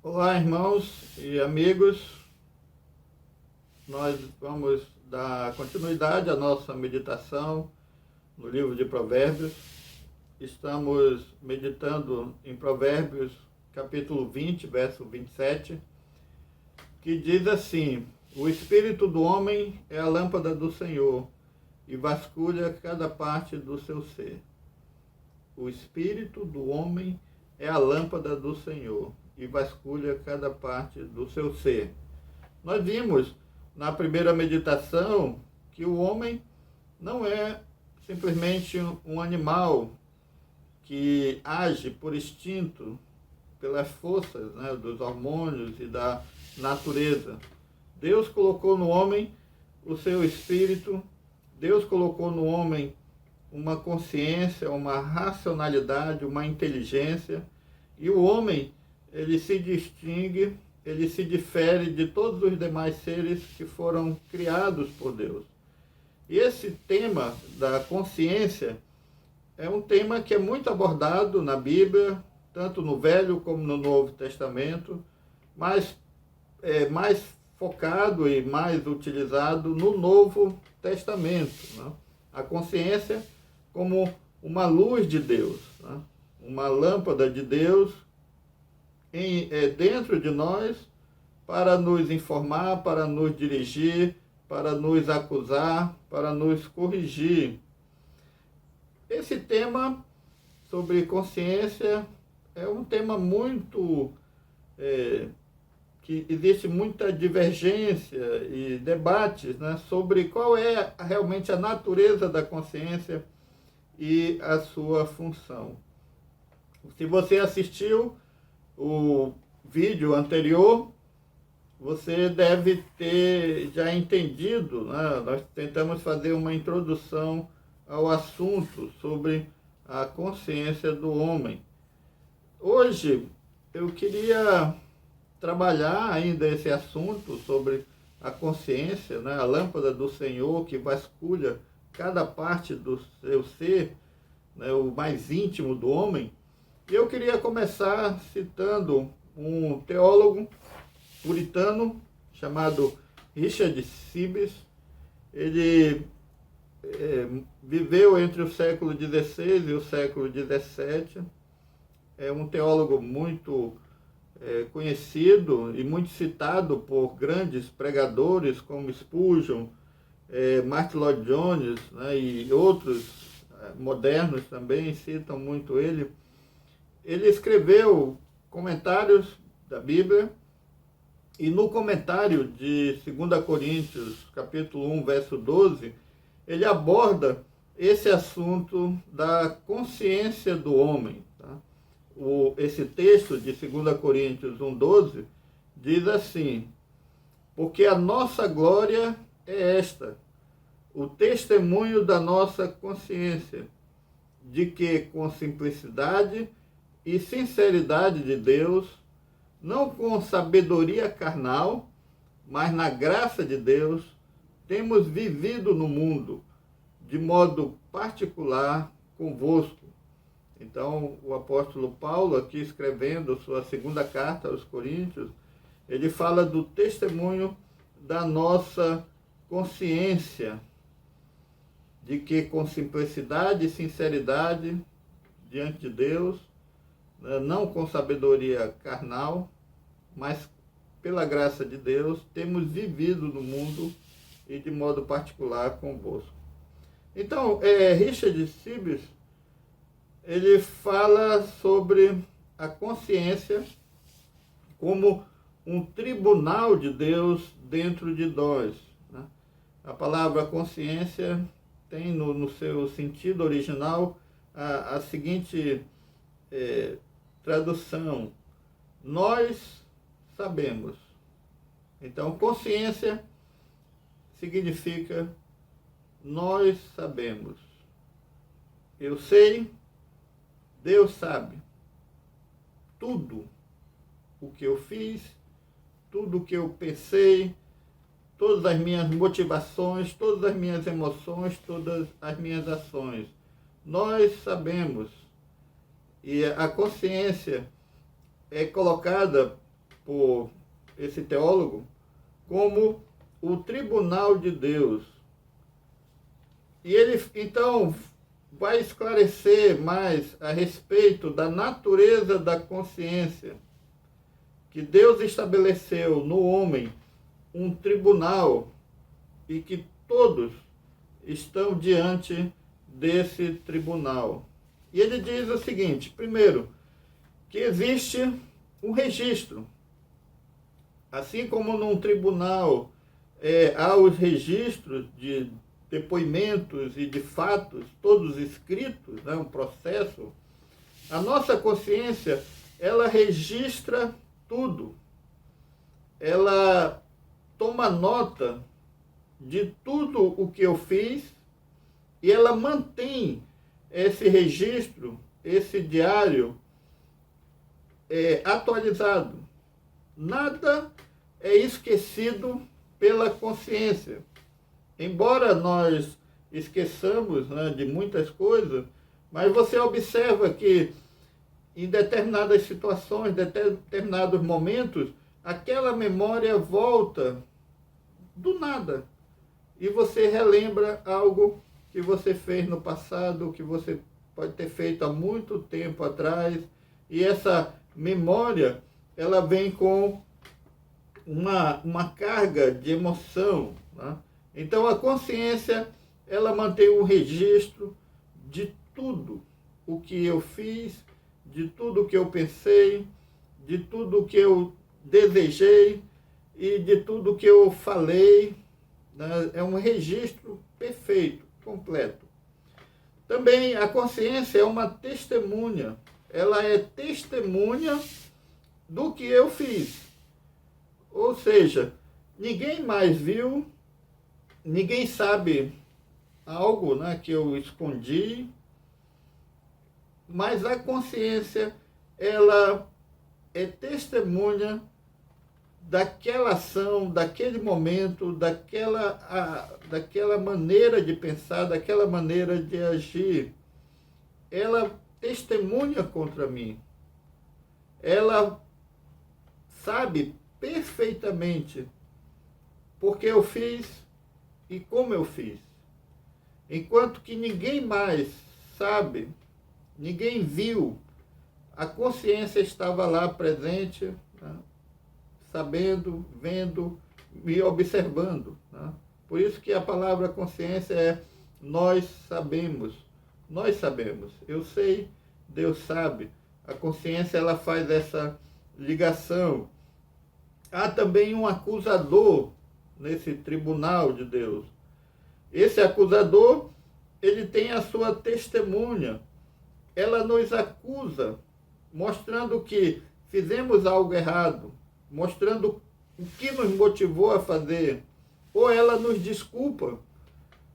Olá, irmãos e amigos. Nós vamos dar continuidade à nossa meditação no livro de Provérbios. Estamos meditando em Provérbios, capítulo 20, verso 27, que diz assim: O espírito do homem é a lâmpada do Senhor e vasculha cada parte do seu ser. O espírito do homem é a lâmpada do Senhor e vasculha cada parte do seu ser. Nós vimos na primeira meditação que o homem não é simplesmente um animal que age por instinto, pelas forças, dos hormônios e da natureza. Deus colocou no homem o seu espírito, Deus colocou no homem uma consciência, uma racionalidade, uma inteligência, e o homem, ele se distingue, ele se difere de todos os demais seres que foram criados por Deus. E esse tema da consciência é um tema que é muito abordado na Bíblia, tanto no Velho como no Novo Testamento, mas é mais focado e mais utilizado no Novo Testamento, né? A consciência como uma luz de Deus, né? Uma lâmpada de Deus dentro de nós para nos informar, para nos dirigir, para nos acusar, para nos corrigir. Esse tema sobre consciência é um tema muito que existe muita divergência e debates, né, sobre qual é realmente a natureza da consciência e a sua função. Se você assistiu o vídeo anterior, você deve ter já entendido, né? Nós tentamos fazer uma introdução ao assunto sobre a consciência do homem. Hoje eu queria trabalhar ainda esse assunto sobre a consciência, né? A lâmpada do Senhor que vasculha cada parte do seu ser, né? O mais íntimo do homem. E eu queria começar citando um teólogo puritano chamado Richard Sibbes. Ele viveu entre o século XVI e o século XVII. É um teólogo muito conhecido e muito citado por grandes pregadores como Spurgeon, Martyn Lloyd-Jones, né, e outros modernos também citam muito ele. Ele escreveu comentários da Bíblia e no comentário de 2 Coríntios, capítulo 1, verso 12, ele aborda esse assunto da consciência do homem. Tá? Esse texto de 2 Coríntios 1, 12 diz assim: porque a nossa glória é esta, o testemunho da nossa consciência, de que com simplicidade e sinceridade de Deus, não com sabedoria carnal, mas na graça de Deus, temos vivido no mundo, de modo particular convosco. Então, o apóstolo Paulo, aqui escrevendo sua segunda carta aos Coríntios, ele fala do testemunho da nossa consciência, de que com simplicidade e sinceridade diante de Deus, não com sabedoria carnal, mas pela graça de Deus, temos vivido no mundo e de modo particular convosco. Então, Richard Sibbes, ele fala sobre a consciência como um tribunal de Deus dentro de nós, né? A palavra consciência tem no seu sentido original a seguinte tradução: nós sabemos. Então, consciência significa nós sabemos. Eu sei, Deus sabe. Tudo o que eu fiz, tudo o que eu pensei, todas as minhas motivações, todas as minhas emoções, todas as minhas ações. Nós sabemos. E a consciência é colocada por esse teólogo como o tribunal de Deus. E ele, então, vai esclarecer mais a respeito da natureza da consciência, que Deus estabeleceu no homem um tribunal e que todos estão diante desse tribunal. E ele diz o seguinte: primeiro, que existe um registro. Assim como num tribunal há os registros de depoimentos e de fatos, todos escritos, né, um processo, a nossa consciência, ela registra tudo. Ela toma nota de tudo o que eu fiz e ela mantém esse registro, esse diário atualizado. Nada é esquecido pela consciência. Embora nós esqueçamos, né, de muitas coisas, mas você observa que em determinadas situações, determinados momentos, aquela memória volta do nada. E você relembra algo que você fez no passado, que você pode ter feito há muito tempo atrás. E essa memória, ela vem com uma carga de emoção, né? Então a consciência, ela mantém um registro de tudo o que eu fiz, de tudo o que eu pensei, de tudo o que eu desejei e de tudo o que eu falei, né? É um registro perfeito, completo. Também a consciência é uma testemunha. Ela é testemunha do que eu fiz. Ou seja, ninguém mais viu, ninguém sabe algo, né, que eu escondi, mas a consciência, ela é testemunha daquela ação, daquele momento, daquela maneira de pensar, daquela maneira de agir. Ela testemunha contra mim. Ela sabe perfeitamente porque eu fiz e como eu fiz. Enquanto que ninguém mais sabe, ninguém viu, a consciência estava lá presente, né, sabendo, vendo, me observando, né? Por isso que a palavra consciência é nós sabemos. Nós sabemos. Eu sei, Deus sabe. A consciência, ela faz essa ligação. Há também um acusador nesse tribunal de Deus. Esse acusador, ele tem a sua testemunha. Ela nos acusa, mostrando que fizemos algo errado, mostrando o que nos motivou a fazer. Ou ela nos desculpa.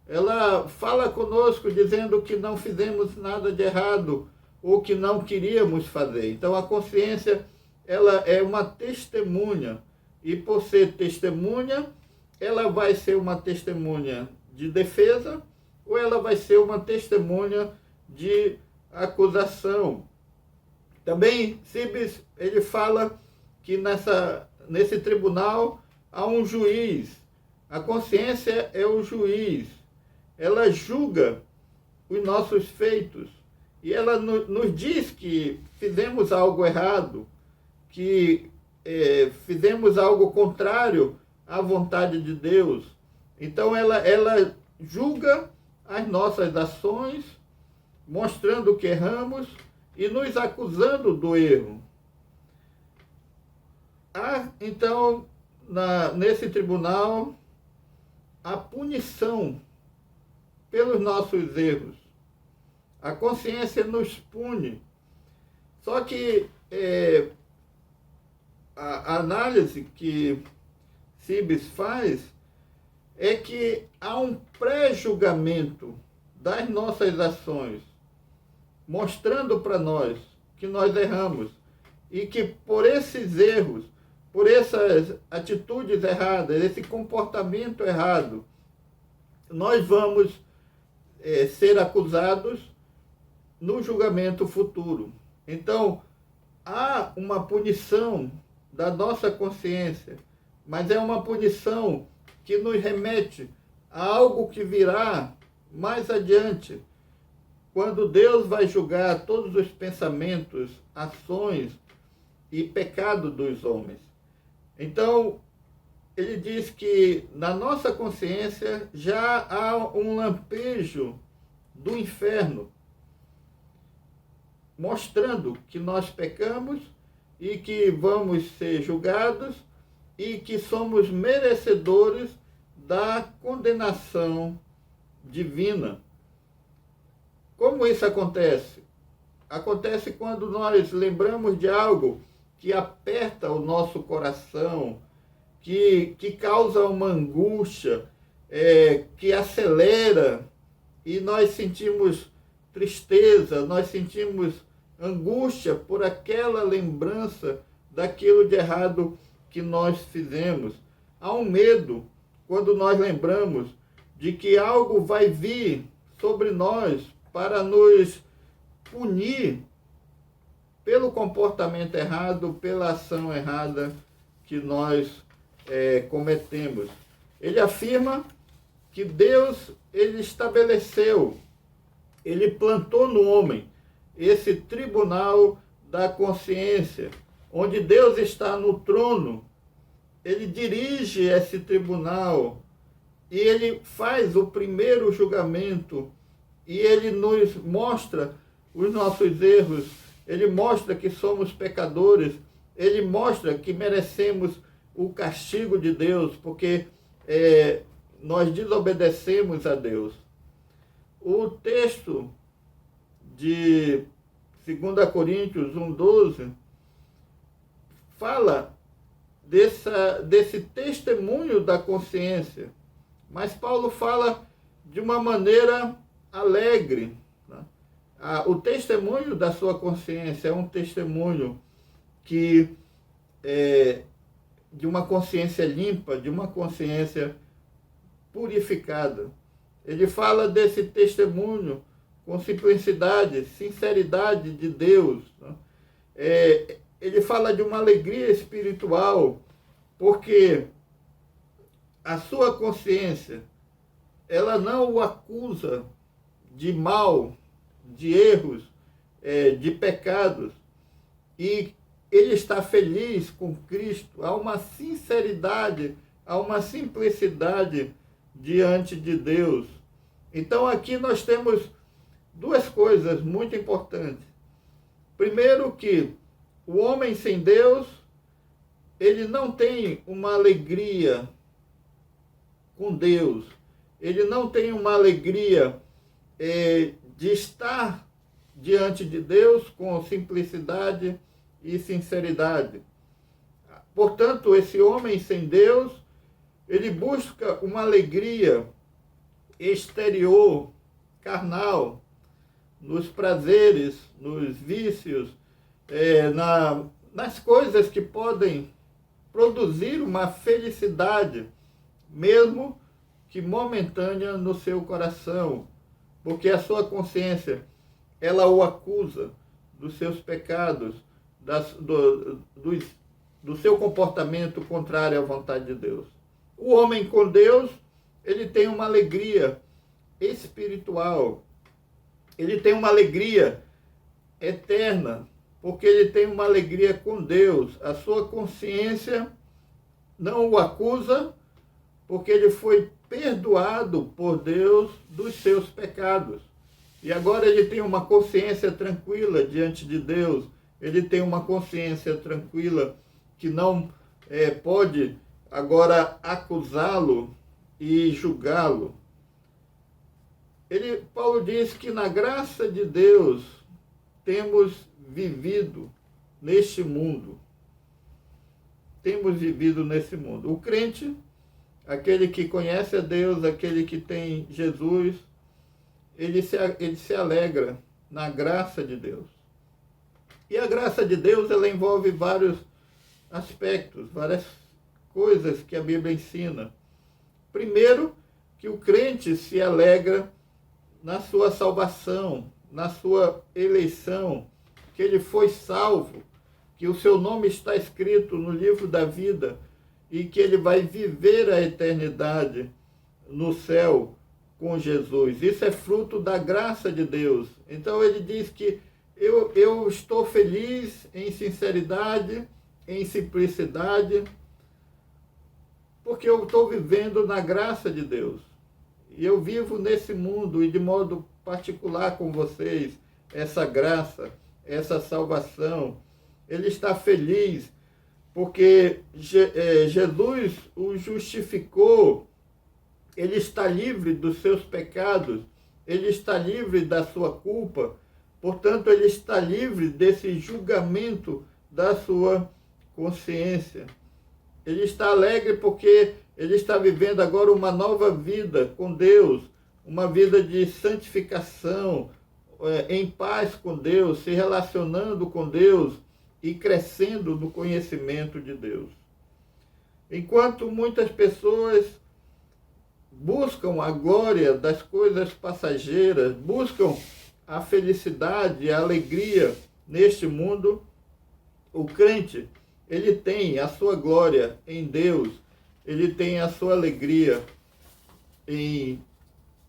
Ela fala conosco dizendo que não fizemos nada de errado ou que não queríamos fazer. Então a consciência, ela é uma testemunha. E por ser testemunha, ela vai ser uma testemunha de defesa ou ela vai ser uma testemunha de acusação. Também Sibes, ele fala que nesse tribunal há um juiz. A consciência é o juiz. Ela julga os nossos feitos. E ela nos diz que fizemos algo errado, que fizemos algo contrário à vontade de Deus. Então ela julga as nossas ações, mostrando que erramos e nos acusando do erro. Há, então, nesse tribunal, a punição pelos nossos erros. A consciência nos pune. Só que a análise que Sibes faz é que há um pré-julgamento das nossas ações, mostrando para nós que nós erramos e que por esses erros, por essas atitudes erradas, esse comportamento errado, nós vamos ser acusados no julgamento futuro. Então, há uma punição da nossa consciência, mas é uma punição que nos remete a algo que virá mais adiante, quando Deus vai julgar todos os pensamentos, ações e pecado dos homens. Então, ele diz que na nossa consciência já há um lampejo do inferno, mostrando que nós pecamos e que vamos ser julgados e que somos merecedores da condenação divina. Como isso acontece? Acontece quando nós lembramos de algo que aperta o nosso coração, que causa uma angústia, que acelera, e nós sentimos tristeza, nós sentimos angústia por aquela lembrança daquilo de errado que nós fizemos. Há um medo quando nós lembramos de que algo vai vir sobre nós para nos punir pelo comportamento errado, pela ação errada que nós cometemos. Ele afirma que Deus, ele estabeleceu, ele plantou no homem esse tribunal da consciência, onde Deus está no trono. Ele dirige esse tribunal e ele faz o primeiro julgamento e ele nos mostra os nossos erros, ele mostra que somos pecadores, ele mostra que merecemos o castigo de Deus, porque nós desobedecemos a Deus. O texto de 2 Coríntios 1,12 fala desse testemunho da consciência, mas Paulo fala de uma maneira alegre. Né? O testemunho da sua consciência é um testemunho que de uma consciência limpa, de uma consciência purificada. Ele fala desse testemunho com simplicidade, sinceridade de Deus. Né? Ele fala de uma alegria espiritual, porque a sua consciência, ela não o acusa de mal, de erros, de pecados, e ele está feliz com Cristo. Há uma sinceridade, há uma simplicidade diante de Deus. Então aqui nós temos duas coisas muito importantes. Primeiro, que o homem sem Deus, ele não tem uma alegria com Deus. Ele não tem uma alegria de estar diante de Deus com simplicidade e sinceridade. Portanto, esse homem sem Deus, ele busca uma alegria exterior, carnal, nos prazeres, nos vícios, nas coisas que podem produzir uma felicidade, mesmo que momentânea, no seu coração, porque a sua consciência, ela o acusa dos seus pecados, do seu comportamento contrário à vontade de Deus. O homem com Deus, ele tem uma alegria espiritual, ele tem uma alegria eterna, porque ele tem uma alegria com Deus. A sua consciência não o acusa, porque ele foi perdoado por Deus dos seus pecados. E agora ele tem uma consciência tranquila diante de Deus, ele tem uma consciência tranquila que não pode agora acusá-lo e julgá-lo. Paulo diz que na graça de Deus temos vivido neste mundo. Temos vivido nesse mundo. O crente, aquele que conhece a Deus, aquele que tem Jesus, ele se alegra na graça de Deus. E a graça de Deus, ela envolve vários aspectos, várias coisas que a Bíblia ensina. Primeiro, que o crente se alegra na sua salvação, na sua eleição, que ele foi salvo, que o seu nome está escrito no livro da vida e que ele vai viver a eternidade no céu com Jesus. Isso é fruto da graça de Deus. Então ele diz que eu estou feliz em sinceridade, em simplicidade, porque eu estou vivendo na graça de Deus. E eu vivo nesse mundo e de modo particular com vocês, essa graça, essa salvação. Ele está feliz porque Jesus o justificou, ele está livre dos seus pecados, ele está livre da sua culpa, portanto, ele está livre desse julgamento da sua consciência. Ele está alegre porque ele está vivendo agora uma nova vida com Deus, uma vida de santificação, em paz com Deus, se relacionando com Deus e crescendo no conhecimento de Deus. Enquanto muitas pessoas buscam a glória das coisas passageiras, buscam a felicidade e a alegria neste mundo, o crente, ele tem a sua glória em Deus, ele tem a sua alegria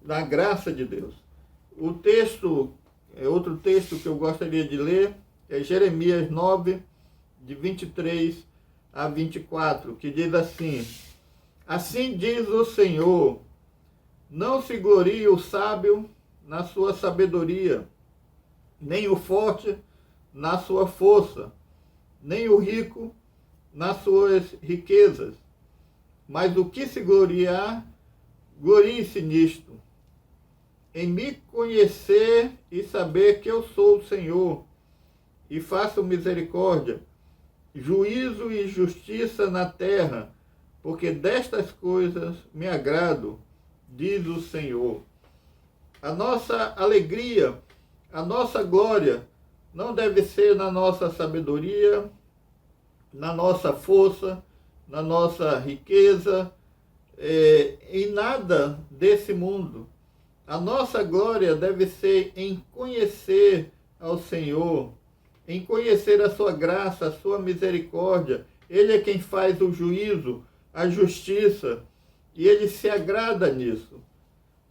na graça de Deus. O texto, outro texto que eu gostaria de ler, é Jeremias 9, de 23 a 24, que diz assim: assim diz o Senhor, não se glorie o sábio na sua sabedoria, nem o forte na sua força, nem o rico nas suas riquezas. Mas o que se gloriar, glorie-se nisto, em me conhecer e saber que eu sou o Senhor, e faço misericórdia, juízo e justiça na terra, porque destas coisas me agrado, diz o Senhor. A nossa alegria, a nossa glória, não deve ser na nossa sabedoria, na nossa força, na nossa riqueza, em nada desse mundo. A nossa glória deve ser em conhecer ao Senhor, em conhecer a sua graça, a sua misericórdia. Ele é quem faz o juízo, a justiça, e ele se agrada nisso.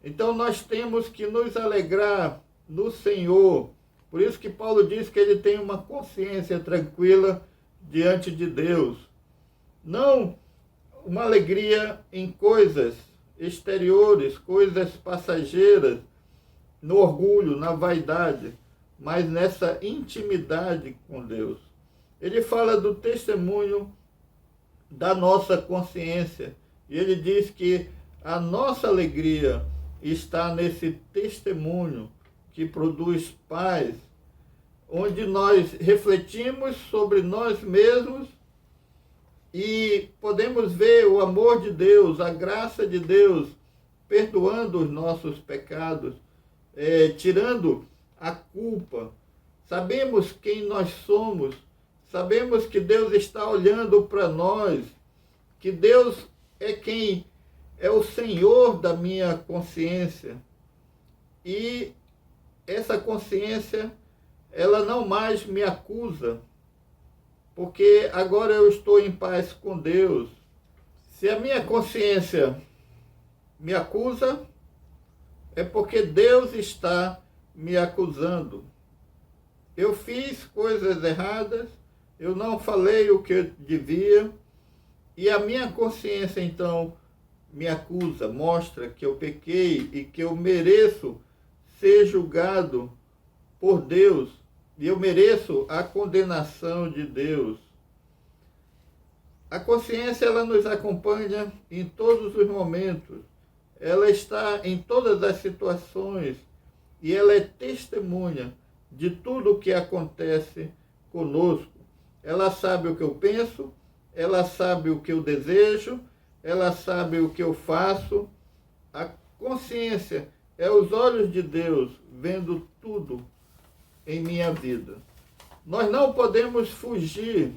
Então nós temos que nos alegrar no Senhor. Por isso que Paulo diz que ele tem uma consciência tranquila diante de Deus. Não uma alegria em coisas exteriores, coisas passageiras, no orgulho, na vaidade, mas nessa intimidade com Deus. Ele fala do testemunho da nossa consciência. E ele diz que a nossa alegria está nesse testemunho que produz paz, onde nós refletimos sobre nós mesmos e podemos ver o amor de Deus, a graça de Deus, perdoando os nossos pecados, tirando a culpa. Sabemos quem nós somos, sabemos que Deus está olhando para nós, que Deus é quem é o Senhor da minha consciência. E essa consciência, ela não mais me acusa, porque agora eu estou em paz com Deus. Se a minha consciência me acusa, é porque Deus está me acusando. Eu fiz coisas erradas, eu não falei o que eu devia, e a minha consciência, então, me acusa, mostra que eu pequei e que eu mereço ser julgado por Deus, e eu mereço a condenação de Deus. A consciência, ela nos acompanha em todos os momentos, ela está em todas as situações, e ela é testemunha de tudo o que acontece conosco. Ela sabe o que eu penso, ela sabe o que eu desejo, ela sabe o que eu faço. A consciência é os olhos de Deus vendo tudo em minha vida. Nós não podemos fugir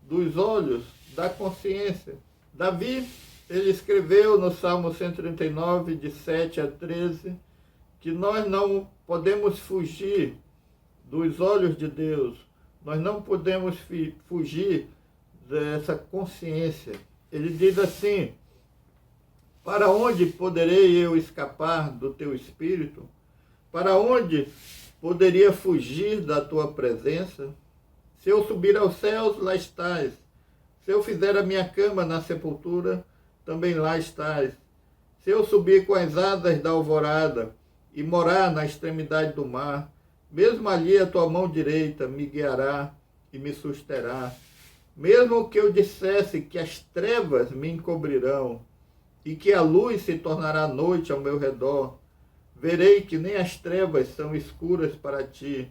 dos olhos da consciência. Davi, ele escreveu no Salmo 139, de 7 a 13, que nós não podemos fugir dos olhos de Deus, Nós não podemos fugir dessa consciência. Ele diz assim: para onde poderei eu escapar do teu espírito? Para onde poderia fugir da tua presença? Se eu subir aos céus, lá estás. Se eu fizer a minha cama na sepultura, também lá estás. Se eu subir com as asas da alvorada e morar na extremidade do mar, mesmo ali a tua mão direita me guiará e me susterá. Mesmo que eu dissesse que as trevas me encobrirão e que a luz se tornará noite ao meu redor, verei que nem as trevas são escuras para ti.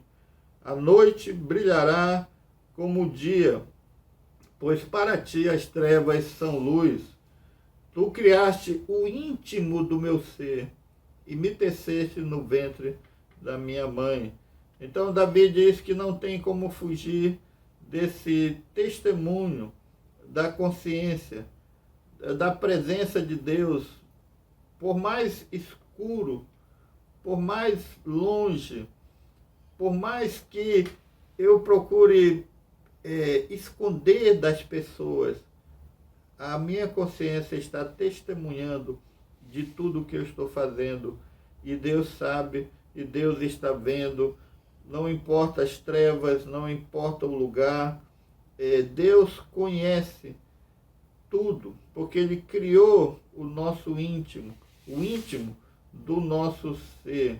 A noite brilhará como o dia, pois para ti as trevas são luz. Tu criaste o íntimo do meu ser e me teceste no ventre da minha mãe. Então Davi diz que não tem como fugir desse testemunho da consciência, da presença de Deus, por mais escuro, por mais longe, por mais que eu procure esconder das pessoas, a minha consciência está testemunhando de tudo que eu estou fazendo, e Deus sabe, e Deus está vendo, não importa as trevas, não importa o lugar, Deus conhece tudo, porque Ele criou o nosso íntimo, o íntimo do nosso ser.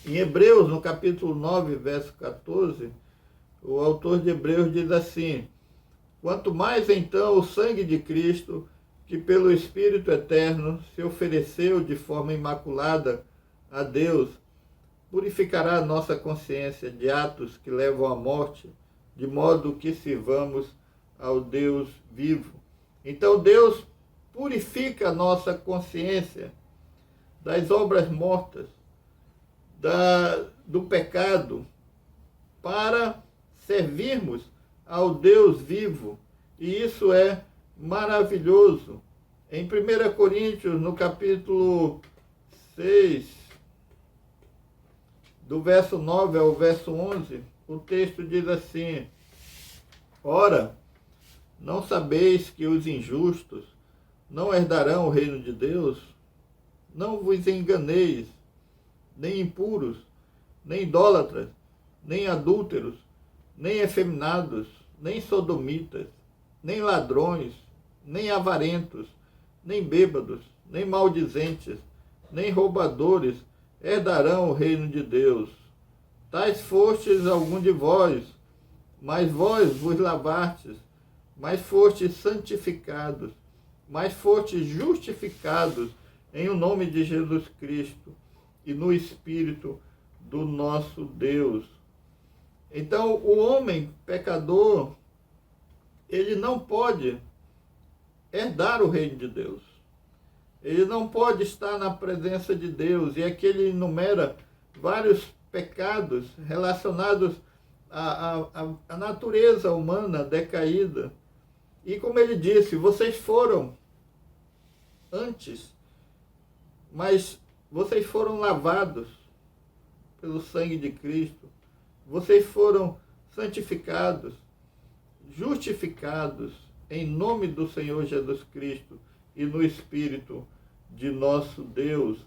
Em Hebreus, no capítulo 9, verso 14, o autor de Hebreus diz assim: quanto mais então o sangue de Cristo, que pelo Espírito Eterno se ofereceu de forma imaculada a Deus, purificará a nossa consciência de atos que levam à morte, de modo que sirvamos ao Deus vivo. Então Deus purifica a nossa consciência das obras mortas, do pecado, para servirmos ao Deus vivo. E isso é maravilhoso. Em 1 Coríntios, no capítulo 6, do verso 9 ao verso 11, o texto diz assim: ora, não sabeis que os injustos não herdarão o reino de Deus? Não vos enganeis, nem impuros, nem idólatras, nem adúlteros, nem efeminados, nem sodomitas, nem ladrões, nem avarentos, nem bêbados, nem maldizentes, nem roubadores herdarão o reino de Deus. Tais fostes algum de vós, mas vós vos lavastes, mas fostes santificados, mas fostes justificados em o nome de Jesus Cristo e no Espírito do nosso Deus. Então, o homem pecador, ele não pode herdar o reino de Deus. Ele não pode estar na presença de Deus. E aqui ele enumera vários pecados relacionados à natureza humana decaída. E como ele disse, vocês foram antes, mas vocês foram lavados pelo sangue de Cristo. Vocês foram santificados, justificados em nome do Senhor Jesus Cristo e no Espírito de nosso Deus.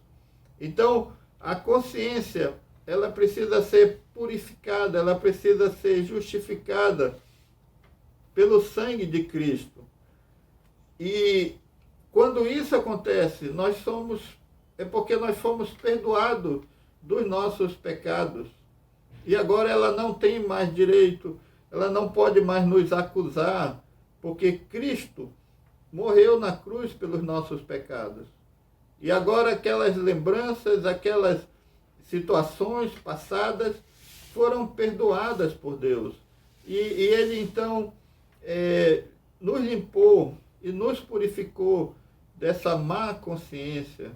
Então, a consciência, ela precisa ser purificada, ela precisa ser justificada pelo sangue de Cristo. E quando isso acontece, é porque nós fomos perdoados dos nossos pecados. E agora ela não tem mais direito, ela não pode mais nos acusar, porque Cristo morreu na cruz pelos nossos pecados. E agora aquelas lembranças, aquelas situações passadas foram perdoadas por Deus. E Ele então nos limpou e nos purificou dessa má consciência.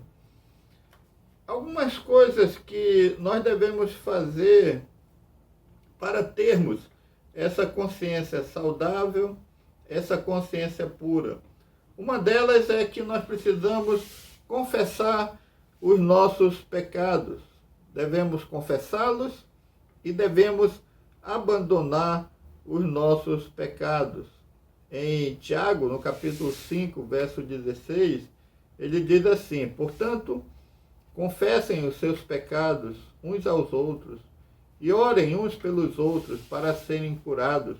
Algumas coisas que nós devemos fazer para termos essa consciência saudável, essa consciência pura. Uma delas é que nós precisamos confessar os nossos pecados. Devemos confessá-los e devemos abandonar os nossos pecados. Em Tiago, no capítulo 5, verso 16, ele diz assim: portanto, confessem os seus pecados uns aos outros e orem uns pelos outros para serem curados.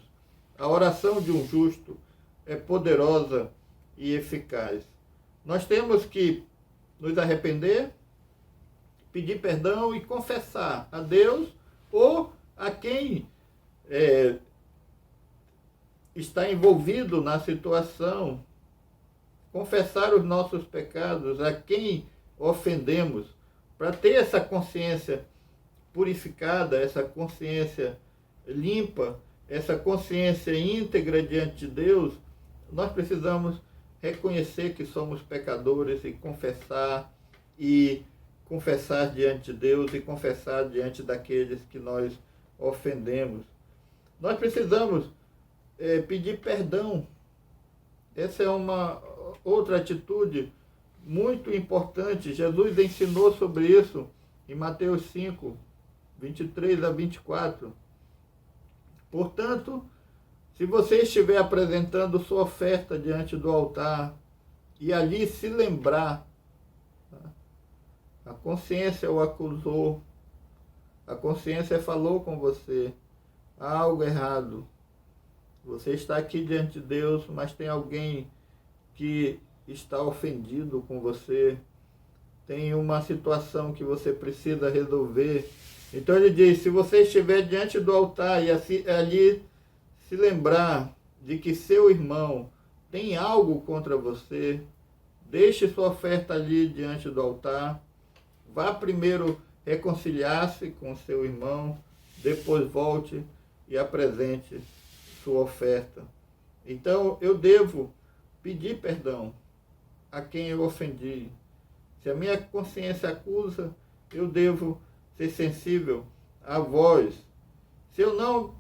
A oração de um justo é poderosa e eficaz. Nós temos que nos arrepender, pedir perdão e confessar a Deus ou a quem está envolvido na situação, confessar os nossos pecados a quem ofendemos, para ter essa consciência purificada, essa consciência limpa, essa consciência íntegra diante de Deus. Nós precisamos reconhecer que somos pecadores e confessar diante de Deus e confessar diante daqueles que nós ofendemos. Nós precisamos pedir perdão. Essa é uma outra atitude muito importante. Jesus ensinou sobre isso em Mateus 5, 23 a 24. Portanto, se você estiver apresentando sua oferta diante do altar e ali se lembrar, a consciência o acusou, a consciência falou com você, há algo errado. Você está aqui diante de Deus, mas tem alguém que está ofendido com você, tem uma situação que você precisa resolver. Então ele diz, se você estiver diante do altar e ali se lembrar de que seu irmão tem algo contra você, deixe sua oferta ali diante do altar, vá primeiro reconciliar-se com seu irmão, depois volte e apresente sua oferta. Então eu devo pedir perdão a quem eu ofendi. Se a minha consciência acusa, eu devo ser sensível à voz. Se eu não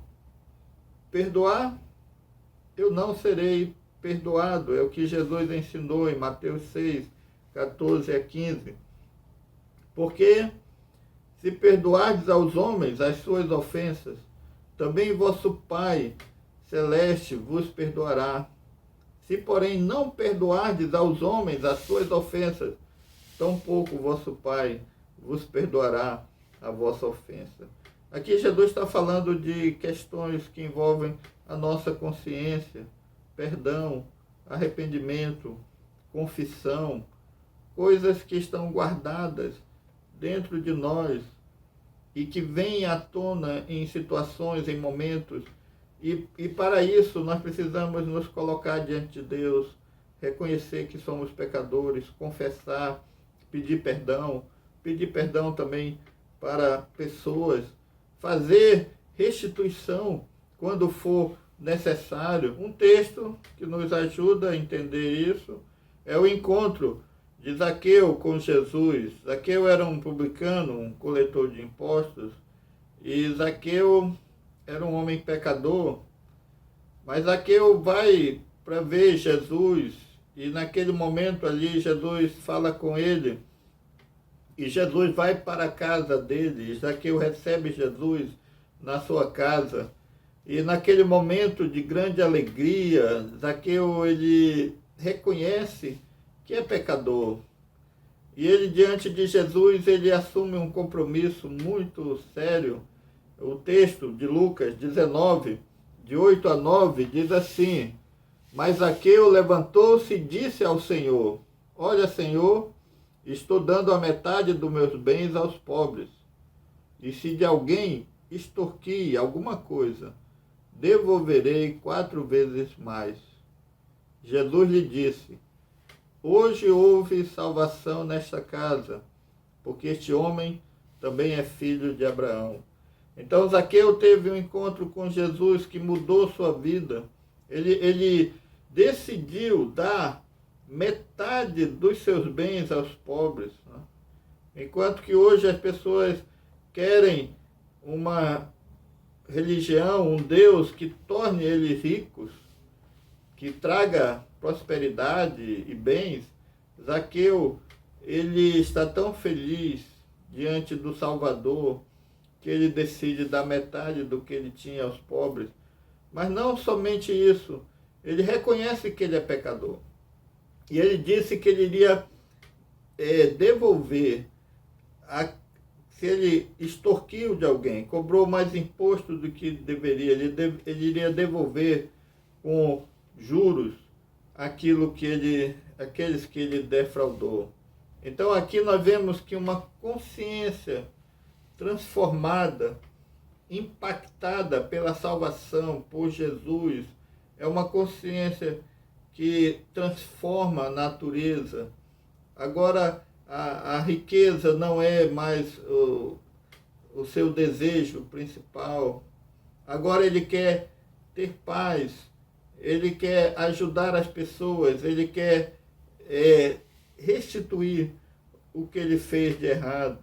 perdoar, eu não serei perdoado. É o que Jesus ensinou em Mateus 6, 14 a 15. Porque se perdoardes aos homens as suas ofensas, também vosso Pai Celeste vos perdoará. Se, porém, não perdoardes aos homens as suas ofensas, tampouco vosso Pai vos perdoará a vossa ofensa. Aqui Jesus está falando de questões que envolvem a nossa consciência, perdão, arrependimento, confissão, coisas que estão guardadas dentro de nós e que vêm à tona em situações, em momentos. E para isso nós precisamos nos colocar diante de Deus, reconhecer que somos pecadores, confessar, pedir perdão também para pessoas, fazer restituição quando for necessário. Um texto que nos ajuda a entender isso é o encontro de Zaqueu com Jesus. Zaqueu era um publicano, um coletor de impostos, e Zaqueu era um homem pecador, mas Zaqueu vai para ver Jesus, e naquele momento ali Jesus fala com ele, e Jesus vai para a casa dele, e Zaqueu recebe Jesus na sua casa, e naquele momento de grande alegria, Zaqueu ele reconhece que é pecador, e ele diante de Jesus ele assume um compromisso muito sério. O texto de Lucas 19, de 8 a 9, diz assim: mas Zaqueu levantou-se e disse ao Senhor: olha, Senhor, estou dando a metade dos meus bens aos pobres. E se de alguém extorquir alguma coisa, devolverei 4 vezes mais. Jesus lhe disse: hoje houve salvação nesta casa, porque este homem também é filho de Abraão. Então Zaqueu teve um encontro com Jesus que mudou sua vida. Ele decidiu dar metade dos seus bens aos pobres, né? Enquanto que hoje as pessoas querem uma religião, um Deus que torne eles ricos, que traga prosperidade e bens, Zaqueu, ele está tão feliz diante do Salvador, que ele decide dar metade do que ele tinha aos pobres. Mas não somente isso, ele reconhece que ele é pecador. E ele disse que ele iria devolver, se ele extorquiu de alguém, cobrou mais imposto do que deveria, ele iria devolver com juros aqueles que ele defraudou. Então aqui nós vemos que uma consciência transformada, impactada pela salvação, por Jesus, é uma consciência que transforma a natureza. Agora, a riqueza não é mais o seu desejo principal. Agora ele quer ter paz, ele quer ajudar as pessoas, ele quer restituir o que ele fez de errado.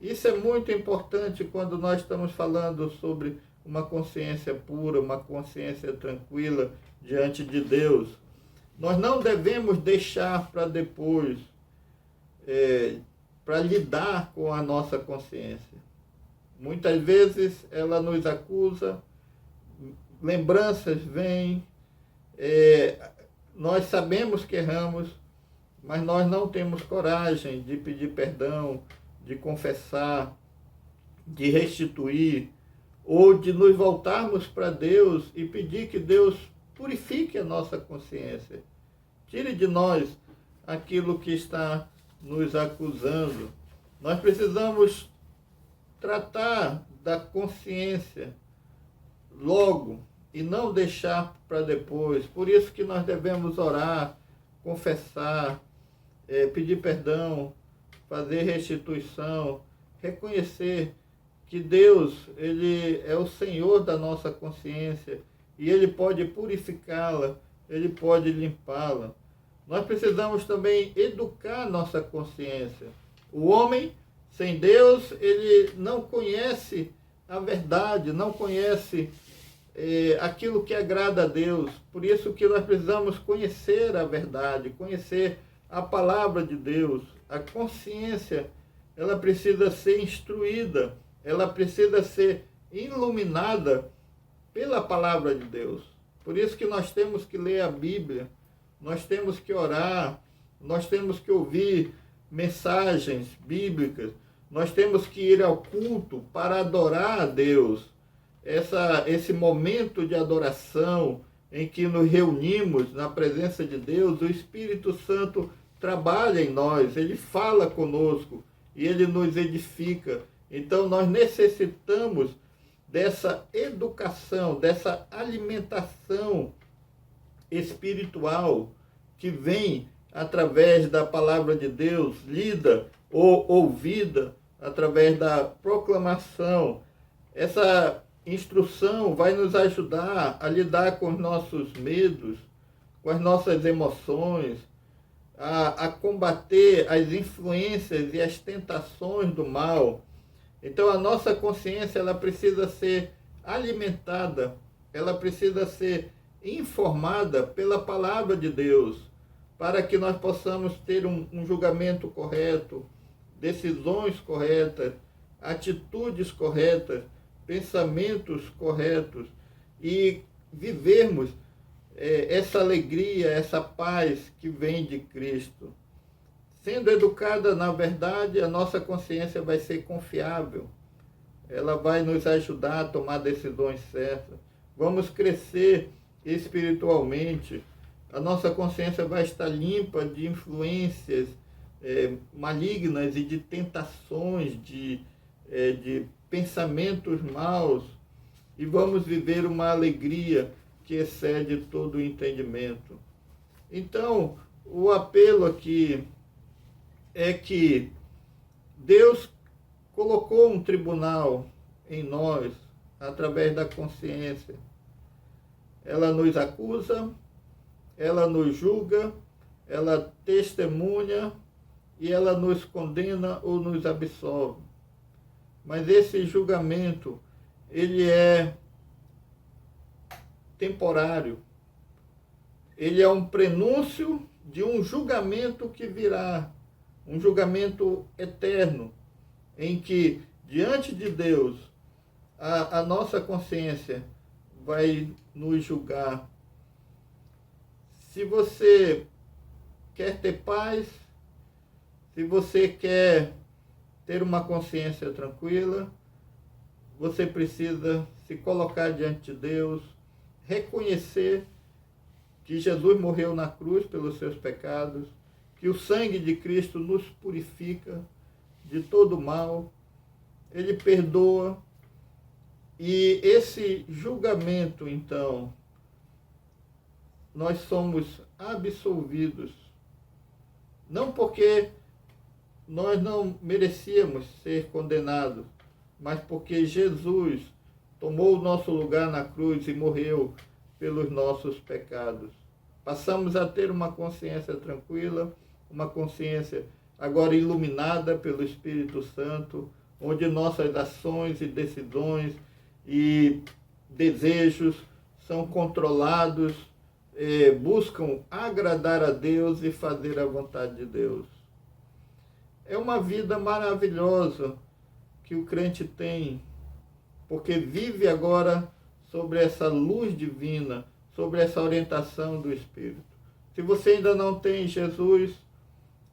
Isso é muito importante quando nós estamos falando sobre uma consciência pura, uma consciência tranquila diante de Deus. Nós não devemos deixar para depois, para lidar com a nossa consciência. Muitas vezes ela nos acusa, lembranças vêm, nós sabemos que erramos, mas nós não temos coragem de pedir perdão, de confessar, de restituir, ou de nos voltarmos para Deus e pedir que Deus purifique a nossa consciência. Tire de nós aquilo que está nos acusando. Nós precisamos tratar da consciência logo e não deixar para depois. Por isso que nós devemos orar, confessar, pedir perdão, fazer restituição, reconhecer que Deus, Ele é o Senhor da nossa consciência e Ele pode purificá-la, Ele pode limpá-la. Nós precisamos também educar nossa consciência. O homem sem Deus, ele não conhece a verdade, não conhece aquilo que agrada a Deus. Por isso que nós precisamos conhecer a verdade, conhecer a palavra de Deus. A consciência, ela precisa ser instruída, ela precisa ser iluminada pela palavra de Deus. Por isso que nós temos que ler a Bíblia, nós temos que orar, nós temos que ouvir mensagens bíblicas, nós temos que ir ao culto para adorar a Deus. Esse momento de adoração em que nos reunimos na presença de Deus, o Espírito Santo trabalha em nós, ele fala conosco e ele nos edifica. Então nós necessitamos dessa educação, dessa alimentação espiritual que vem através da palavra de Deus, lida ou ouvida através da proclamação. Essa instrução vai nos ajudar a lidar com os nossos medos, com as nossas emoções, a combater as influências e as tentações do mal. Então a nossa consciência, ela precisa ser alimentada, ela precisa ser informada pela palavra de Deus, para que nós possamos ter um julgamento correto, decisões corretas, atitudes corretas, pensamentos corretos e vivermos essa alegria, essa paz que vem de Cristo. Sendo educada na verdade, a nossa consciência vai ser confiável. Ela vai nos ajudar a tomar decisões certas. Vamos crescer espiritualmente. A nossa consciência vai estar limpa de influências malignas e de tentações, de pensamentos maus. E vamos viver uma alegria que excede todo o entendimento. Então, o apelo aqui é que Deus colocou um tribunal em nós, através da consciência. Ela nos acusa, ela nos julga, ela testemunha e ela nos condena ou nos absolve. Mas esse julgamento, ele é temporário. Ele é um prenúncio de um julgamento que virá, um julgamento eterno, em que diante de Deus, a nossa consciência vai nos julgar. Se você quer ter paz, se você quer ter uma consciência tranquila, você precisa se colocar diante de Deus, reconhecer que Jesus morreu na cruz pelos seus pecados, que o sangue de Cristo nos purifica de todo mal, Ele perdoa, e esse julgamento, então, nós somos absolvidos, não porque nós não merecíamos ser condenados, mas porque Jesus tomou o nosso lugar na cruz e morreu pelos nossos pecados. Passamos a ter uma consciência tranquila, uma consciência agora iluminada pelo Espírito Santo, onde nossas ações e decisões e desejos são controlados, buscam agradar a Deus e fazer a vontade de Deus. É uma vida maravilhosa que o crente tem, porque vive agora sobre essa luz divina, sobre essa orientação do Espírito. Se você ainda não tem Jesus,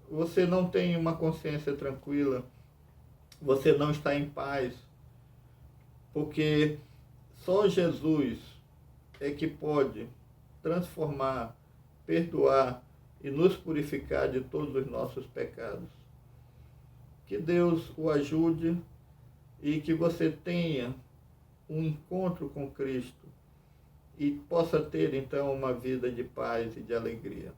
você não tem uma consciência tranquila, você não está em paz, porque só Jesus é que pode transformar, perdoar e nos purificar de todos os nossos pecados. Que Deus o ajude e que você tenha um encontro com Cristo e possa ter então uma vida de paz e de alegria.